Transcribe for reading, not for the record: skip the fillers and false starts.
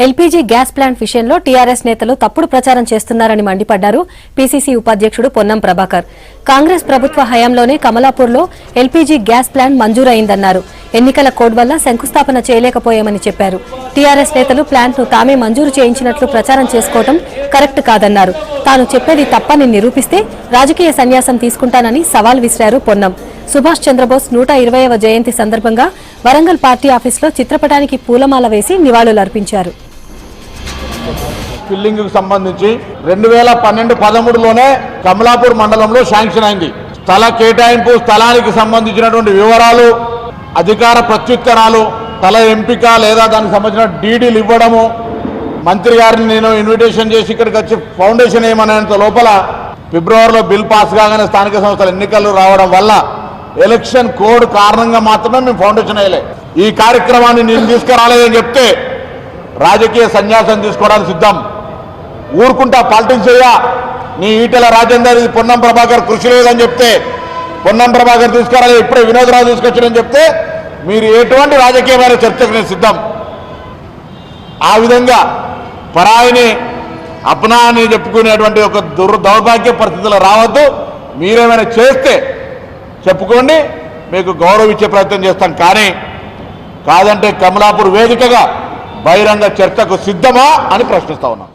LPG gas plant విషయంలో TRS నేతలు తప్పుడు ప్రచారం చేస్తున్నారని మండిపడ్డారు పీసీసీ ఉపాధ్యక్షుడు పొన్నం ప్రభాకర్. కాంగ్రెస్ ప్రభుత్వ హయాంలోనే కమలాపూర్లో ఎల్పీజీ గ్యాస్ ప్లాంట్ మంజూరైందన్నారు. ఎన్నికల కోడ్ వల్ల శంకుస్థాపన చేయలేకపోయామని చెప్పారు. టీఆర్ఎస్ నేతలు ప్లాంట్ను తామే మంజూరు చేయించినట్లు ప్రచారం చేసుకోవడం కరెక్ట్ కాదన్నారు. తాను చెప్పేది తప్పని నిరూపిస్తే రాజకీయ సన్యాసం తీసుకుంటానని సవాల్ విసిరారు పొన్నం. సుభాష్ చంద్రబోస్ 120వ జయంతి సందర్భంగా వరంగల్ పార్టీ ఆఫీసులో చిత్రపటానికి పూలమాల వేసి నివాళులర్పించారు. ఫిల్లింగ్ కు సంబంధించి 2012-13లోనే కమలాపూర్ మండలంలో శాంక్షన్ అయింది. స్థల కేటాయింపు, స్థలానికి సంబంధించినటువంటి వివరాలు, అధికార ప్రత్యుత్తరాలు, స్థల ఎంపిక లేదా దానికి సంబంధించిన డీడీలు ఇవ్వడము, మంత్రి గారిని నేను ఇన్విటేషన్ చేసి ఇక్కడికి వచ్చి ఫౌండేషన్ ఏమనేంత లోపల ఫిబ్రవరిలో బిల్ పాస్ కాగానే స్థానిక సంస్థల ఎన్నికలు రావడం వల్ల ఎలక్షన్ కోడ్ కారణంగా మాత్రమే మేము ఫౌండేషన్ వేయలే. ఈ కార్యక్రమాన్ని నేను తీసుకురాలేదని చెప్తే రాజకీయ సన్యాసం తీసుకోవడానికి సిద్ధం. ఊరుకుంటా పాలిటిక్స్ అయ్యా, నీ ఈటెల రాజేందర్ ఇది పొన్నం ప్రభాకర్ కృషి లేదని చెప్తే పొన్నం ప్రభాకర్ తీసుకురాలి, ఇప్పుడే వినోదరావు తీసుకొచ్చారని చెప్తే మీరు ఎటువంటి రాజకీయమైన చర్చకు నేను సిద్ధం. ఆ విధంగా పరాయిని అప్నా అని చెప్పుకునేటువంటి ఒక దౌర్భాగ్య పరిస్థితుల్లో రావద్దు. మీరేమైనా చేస్తే చెప్పుకోండి, మీకు గౌరవం ఇచ్చే ప్రయత్నం చేస్తాం. కానీ కాదంటే కమలాపూర్ వేదికగా బహిరంగ చర్చకు సిద్ధమా అని ప్రశ్నిస్తా ఉన్నాం.